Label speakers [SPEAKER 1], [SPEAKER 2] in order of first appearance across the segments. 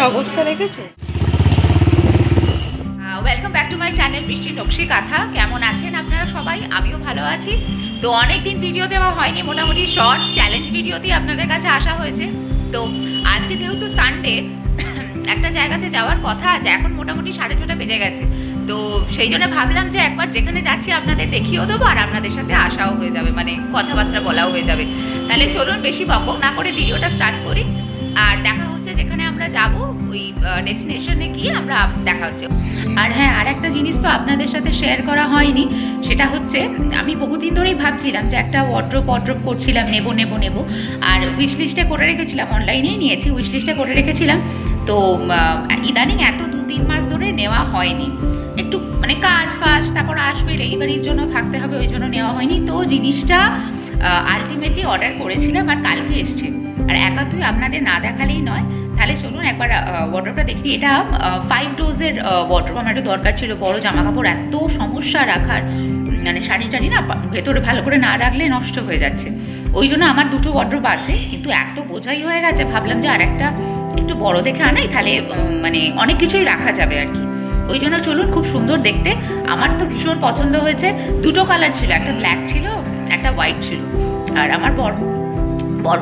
[SPEAKER 1] চুলের অবস্থা দেখেছো?
[SPEAKER 2] Welcome back to my channel বৃষ্টি নকশি কাঁথা। কেমন আছেন আপনারা সবাই? আমিও ভালো আছি। তো অনেকদিন ভিডিও দেওয়া হয়নি, মোটামুটি শর্টস চ্যালেঞ্জ ভিডিওতেই আপনাদের কাছে আসা হয়েছে। তো আজকে যেহেতু সানডে, একটা জায়গাতে যাওয়ার কথা আছে, এখন মোটামুটি 6:30 বেজে গেছে। তো সেই জন্য ভাবলাম যে একবার যেখানে যাচ্ছি আপনাদের দেখিয়েও দেবো আর আপনাদের সাথে আসাও হয়ে যাবে, মানে কথাবার্তা বলাও হয়ে যাবে। তাহলে চলুন বেশি বকবক না করে ভিডিওটা স্টার্ট করি। আর দেখা হচ্ছে যেখানে আমরা যাব, ওই ডেস্টিনেশনে গিয়ে আমরা দেখা হচ্ছে। আর হ্যাঁ, আর একটা জিনিস তো আপনাদের সাথে শেয়ার করা হয়নি, সেটা হচ্ছে আমি বহুদিন ধরেই ভাবছিলাম যে একটা ওয়ার্ড্রোব করছিলাম, নেব। আর উইশ লিস্টে করে রেখেছিলাম, অনলাইনেই নিয়েছি, উইশ লিস্টে করে রেখেছিলাম। তো ইদানিং এত 2-3 মাস ধরে নেওয়া হয়নি, একটু মানে কাজ ফাজ, তারপর আসবে ডেলিভারির জন্য থাকতে হবে, ওই জন্য নেওয়া হয়নি। তো জিনিসটা আলটিমেটলি অর্ডার করেছিলাম আর কালকে এসছে। আর একান্তই আপনাদের না দেখালেই নয়। তাহলে চলুন একবার ওয়ার্ড্রোবটা দেখি। এটা 5 ডোজের ওয়ার্ড্রোব। আমার একটু দরকার ছিল, বড় জামা কাপড় এত সমস্যা রাখার, মানে শাড়ি টাড়ি না ভেতরে ভালো করে না রাখলে নষ্ট হয়ে যাচ্ছে। ওই জন্য আমার 2টো ওয়ার্ড্রোব আছে, কিন্তু এত বোঝাই হয়ে গেছে, ভাবলাম যে আর একটা একটু বড় দেখে আনাই, তাহলে মানে অনেক কিছুই রাখা যাবে আর কি। ওই জন্য চলুন, খুব সুন্দর দেখতে, আমার তো ভীষণ পছন্দ হয়েছে। 2টো কালার ছিল, একটা ব্ল্যাক ছিল, একটা হোয়াইট ছিল। আর আমার বর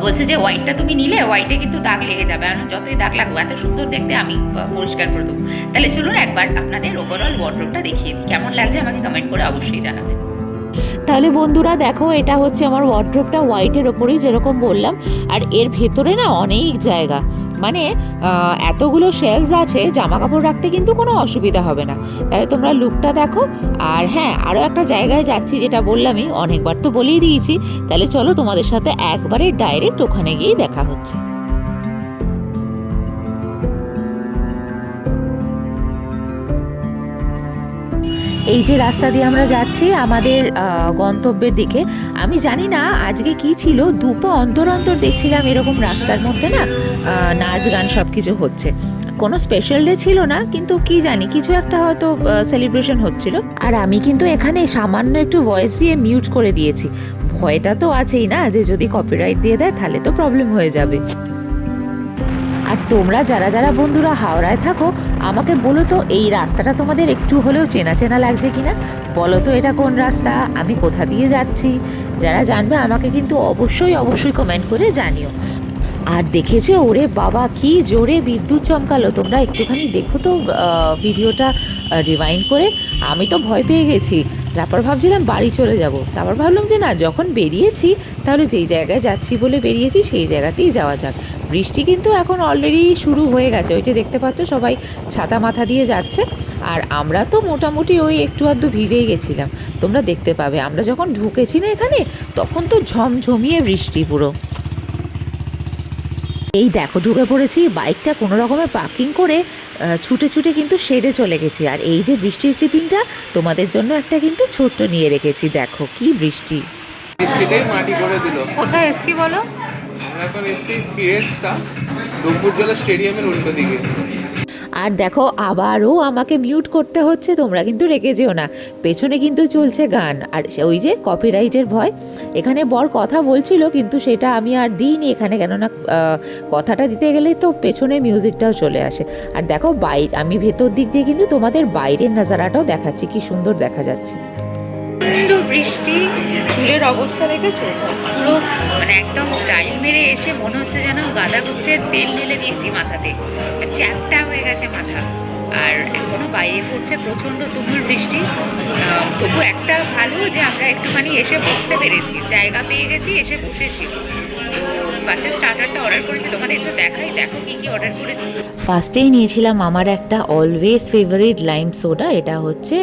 [SPEAKER 2] বলছে যে হোয়াইটটা তুমি নিলে হোয়াইটে কিন্তু দাগ লেগে যাবে, আর যতই দাগ লাগবে এত সুন্দর দেখতে, আমি পরিষ্কার করে দেবো। তাহলে চলুন একবার আপনাদের ওভারঅল ওয়ার্ড্রোবটা দেখিয়ে দিই, কেমন লাগছে আমাকে কমেন্ট করে অবশ্যই জানাবেন।
[SPEAKER 3] তাহলে বন্ধুরা দেখো, এটা হচ্ছে আমার ওয়ার্ড্রোবটা, হোয়াইটের ওপরেই যেরকম বললাম। আর এর ভেতরে না অনেক জায়গা, মানে এতগুলো শেলস আছে, জামা কাপড় রাখতে কিন্তু কোনো অসুবিধা হবে না। তাহলে তোমরা লুকটা দেখো। আর হ্যাঁ, আরও একটা জায়গায় যাচ্ছি, যেটা বললামই, অনেকবার তো বলেই দিয়েছি। তাহলে চলো তোমাদের সাথে একবারে ডাইরেক্ট ওখানে গিয়েই দেখা হচ্ছে। এই যে রাস্তা দিয়ে আমরা যাচ্ছি আমাদের গন্তব্যের দিকে। আমি জানি না আজকে কি ছিল, দুটো অন্তর দেখছিলাম এরকম রাস্তার মধ্যে না নাচ গান সব কিছু হচ্ছে। কোনো স্পেশাল ডে ছিল না, কিন্তু কি জানি কিছু একটা হয়তো সেলিব্রেশন হচ্ছিল। আর আমি কিন্তু এখানে সামান্য একটু ভয়েস দিয়ে মিউট করে দিয়েছি। ভয়টা তো আছেই না, যে যদি কপিরাইট দিয়ে দেয় তাহলে তো প্রবলেম হয়ে যাবে। আর তোমরা যারা বন্ধুরা হাওড়ায় থাকো, আমাকে বলো তো এই রাস্তাটা তোমাদের একটু হলেও চেনা লাগছে কিনা। বলো তো এটা কোন রাস্তা, আমি কোথা দিয়ে যাচ্ছি। যারা জানবে আমাকে কিন্তু অবশ্যই কমেন্ট করে জানিও। আর দেখেছো, ওরে বাবা কি জোরে বিদ্যুৎ চমকালো, তোমরা একটুখানি দেখো তো ভিডিওটা রিওয়াইন্ড করে। আমি তো ভয় পেয়ে গেছি, তারপর ভাবছিলাম বাড়ি চলে যাব। তারপর ভাবলাম যে না, যখন বেরিয়েছি তাহলে যেই জায়গায় যাচ্ছি বলে বেরিয়েছি সেই জায়গাতেই যাওয়া যাক। বৃষ্টি কিন্তু এখন অলরেডি শুরু হয়ে গেছে, ওই যে দেখতে পাচ্ছ সবাই ছাতা মাথা দিয়ে যাচ্ছে। আর আমরা তো মোটামুটি ওই একটু আধটু ভিজেই গেছিলাম, তোমরা দেখতে পাবে। আমরা যখন ঢুকেছি না এখানে, তখন তো ঝমঝমিয়ে বৃষ্টি পুরো। এই দেখো ঢুকে পড়েছি, বাইকটা কোনো রকমে পার্কিং করে ছুটে কিন্তু শেডে চলে গেছি। আর এই যে বৃষ্টির ক্লিপিংটা তোমাদের জন্য একটা কিন্তু ছোট্ট নিয়ে রেখেছি, দেখো কি বৃষ্টি।
[SPEAKER 1] বৃষ্টিটাই মাটি করে দিল।
[SPEAKER 2] কোথায় এসছি বলো?
[SPEAKER 1] আমরা এখন এসছি ফিরেস্তা ডুমপুরজলা স্টেডিয়ামের উল্টো দিকে।
[SPEAKER 3] আর দেখো আবারও আমাকে মিউট করতে হচ্ছে, তোমরা কিন্তু রেখে যেও না, পেছনে কিন্তু চলছে গান। আর ওই যে কপিরাইটের ভয়, এখানে বর কথা বলছিল কিন্তু সেটা আমি আর দিইনি এখানে, কেননা কথাটা দিতে গেলে তো পেছনের মিউজিকটাও চলে আসে। আর দেখো আমি ভেতর দিক দিয়ে কিন্তু তোমাদের বাইরের নাজারাটাও দেখাচ্ছি, কি সুন্দর দেখা যাচ্ছে।
[SPEAKER 2] বৃষ্টি, চুলের অবস্থা দেখেছো? পুরো মানে একদম স্টাইল মেরে এসে মনে হচ্ছে যেন গাঁদা গুচ্ছের তেল ঢেলে দিয়েছি মাথাতে, চ্যাপটা হয়ে গেছে মাথা। আর এখনো বাইরে পড়ছে প্রচণ্ড তুমুল বৃষ্টি। তবু একটা ভালো যে আমরা একটুখানি এসে বসতে পেরেছি, জায়গা পেয়ে গেছি, এসে বসেছি। তো ফার্স্টে স্টার্টারটা অর্ডার করেছি, তোমাদের একটু দেখাই, দেখো কি অর্ডার করেছি।
[SPEAKER 3] ফার্স্টেই নিয়েছিলাম আমার একটা অলওয়েজ ফেভারিট লাইম সোডা, এটা হচ্ছে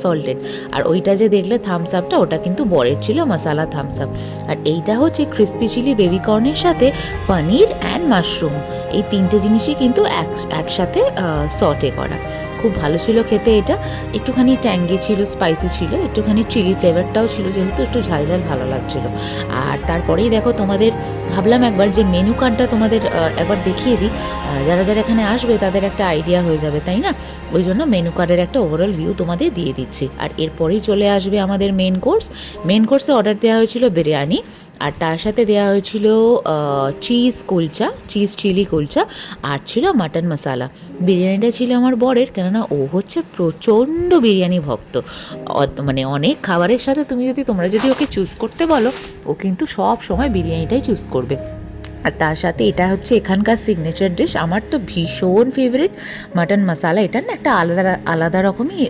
[SPEAKER 3] সল্টেড। আর ওইটা যে দেখলে থামস আপটা, ওটা কিন্তু বরের ছিল, মশালা থামস আপ। আর এইটা হচ্ছে ক্রিসপি চিলি বেবি কর্নের সাথে পনির অ্যান্ড মাশরুম, এই 3টে জিনিসই কিন্তু একসাথে সটে করা। খুব ভালো ছিল খেতে এটা, একটুখানি ট্যাঙ্গি ছিল, স্পাইসি ছিল, একটুখানি চিলি ফ্লেভারটাও ছিল, যেহেতু একটু ঝাল ভালো লাগছিল। আর তারপরেই দেখো তোমাদের ভাবলাম একবার যে মেনু কার্ডটা তোমাদের একবার দেখিয়ে দিই, যারা এখানে আসবে তাদের একটা আইডিয়া হয়ে যাবে, তাই না? ওই জন্য মেনু কার্ডের একটা ওভারঅল ভিউ তোমাদের দিয়ে দিচ্ছি। আর এরপরেই চলে আসবে আমাদের মেন কোর্সে অর্ডার দেওয়া হয়েছিল বিরিয়ানি, আর তার সাথে দেওয়া হয়েছিল cheese kulcha, cheese chilli kulcha, আর ছিল মাটন মশালা। বিরিয়ানিটা ছিল আমার বরের, কেননা ও হচ্ছে প্রচণ্ড বিরিয়ানি ভক্ত। মানে অনেক খাবারের সাথে তোমরা যদি ওকে চুজ করতে বলো, ও কিন্তু সব সময় বিরিয়ানিটাই চুজ করবে। আর তার সাথে এটা হচ্ছে এখানকার সিগনেচার ডিশ, আমার তো ভীষণ ফেভারিট মাটন মশালা। এটার না একটা আলাদা রকমই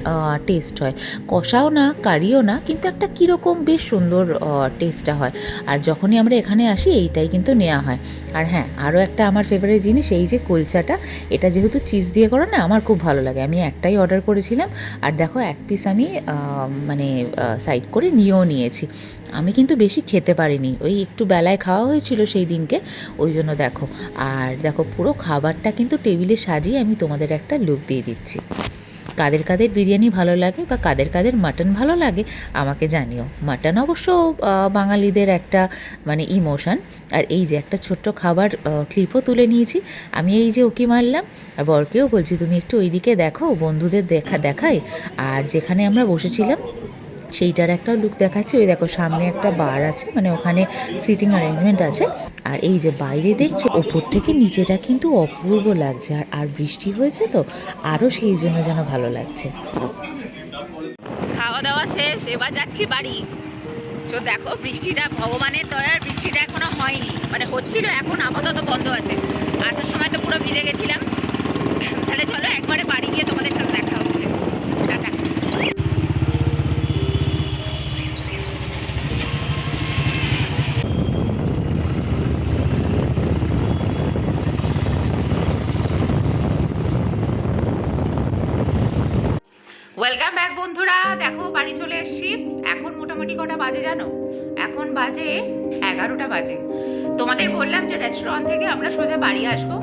[SPEAKER 3] টেস্ট হয়, কষাও না কারিও না, কিন্তু একটা কীরকম বেশ সুন্দর টেস্টটা হয়। আর যখনই আমরা এখানে আসি এইটাই কিন্তু নেওয়া হয়। আর হ্যাঁ, আরও একটা আমার ফেভারিট জিনিস, এই যে কুলচাটা, এটা যেহেতু চিজ দিয়ে করা না, আমার খুব ভালো লাগে। আমি একটাই অর্ডার করেছিলাম, আর দেখো এক পিস আমি মানে সাইড করে নিয়েও নিয়েছি। আমি কিন্তু বেশি খেতে পারিনি, ওই একটু বেলায় খাওয়া হয়েছিল সেই দিনকে, ওই জন্য দেখো। আর দেখো পুরো খাবারটা কিন্তু টেবিলে সাজিয়ে আমি তোমাদের একটা লুক দিয়ে দিচ্ছি। কাদের কাদের বিরিয়ানি ভালো লাগে বা কাদের কাদের মাটন ভালো লাগে আমাকে জানিও। মাটন অবশ্য বাঙালিদের একটা মানে ইমোশন। আর এই যে একটা ছোট্ট খাবার ক্লিপও তুলে নিয়েছি আমি, এই যে ওকে মারলাম। আর বরকেও বলছি তুমি একটু ওইদিকে দেখো, বন্ধুদের দেখাই। আর যেখানে আমরা বসেছিলাম সেইটার একটা লুক দেখাচ্ছি। ওই দেখো সামনে একটা বার আছে, মানে ওখানে সিটিং অ্যারেঞ্জমেন্ট আছে। আর এই যে বাইরে দেখছো, ওপর থেকে নিচেটা কিন্তু অপূর্ব লাগছে। আর বৃষ্টি হয়েছে তো আরও সেই জন্য যেন ভালো লাগছে।
[SPEAKER 2] খাওয়া দাওয়া শেষ, এবার যাচ্ছি বাড়ি। তো দেখো বৃষ্টিটা, ভগবানের দয়ার বৃষ্টিটা এখনো হয়নি, মানে হচ্ছিল, এখন আপাতত বন্ধ আছে। আসার সময় তো পুরো ভিজে গেছিলাম। তাহলে চলো একবারে বাড়ি গিয়ে তোমাদের সাথে দেখা হচ্ছে। টাটা। ওয়েলকাম ব্যাক বন্ধুরা, দেখো বাড়ি চলে এসেছি। এখন মোটামুটি কটা বাজে জানো? এখন বাজে 11টা বাজে। তোমাদের বললাম যে রেস্টুরেন্ট থেকে আমরা সোজা বাড়ি আসবো,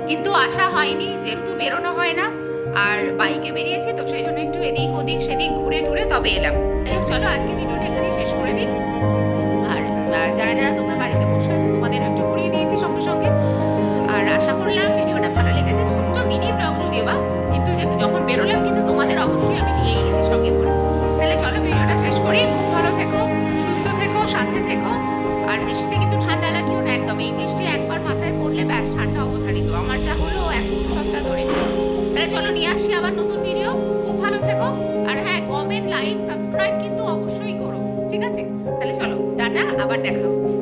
[SPEAKER 2] কিন্তু আসা হয়নি, যেহেতু বেরোনো হয় না। আর বাইকে বেরিয়েছি তো সেই জন্য একটু এদিক ওদিক সেদিক ঘুরে টুরে তবে এলাম। চলো আজকে ভিডিওটা এখানে শেষ করে দিই। আর যারা যারা তোমরা বাড়িতে বসে আছো তোমাদের একটু ঘুরিয়ে দিয়েছি সঙ্গে সঙ্গে। আর আশা করলাম ভিডিওটা ভালো লেগেছে, ছোট্ট মিনি ব্লগ যদিও বা, কিন্তু যখন বেরোলাম কিন্তু তোমাদের অবশ্যই আমি নিয়েই গেছি সঙ্গে করে। তাহলে চলো ভিডিওটা শেষ করি। খুব ভালো থেকো, সুস্থ থেকো, সাথে থেকো। আর বৃষ্টিতে কিন্তু ঠান্ডা লাগিও না একদম। এই বৃষ্টি একবার মাথায় পড়লে ব্যাস ঠান্ডা অবধারিত। আমারটা হলো এক সপ্তাহ ধরে। তাহলে চলো নিয়ে আসি আবার নতুন ভিডিও। খুব ভালো থেকো। আর হ্যাঁ, কমেন্ট লাইক সাবস্ক্রাইব কিন্তু অবশ্যই করো, ঠিক আছে? তাহলে চলো টাটা, আবার দেখা হচ্ছে।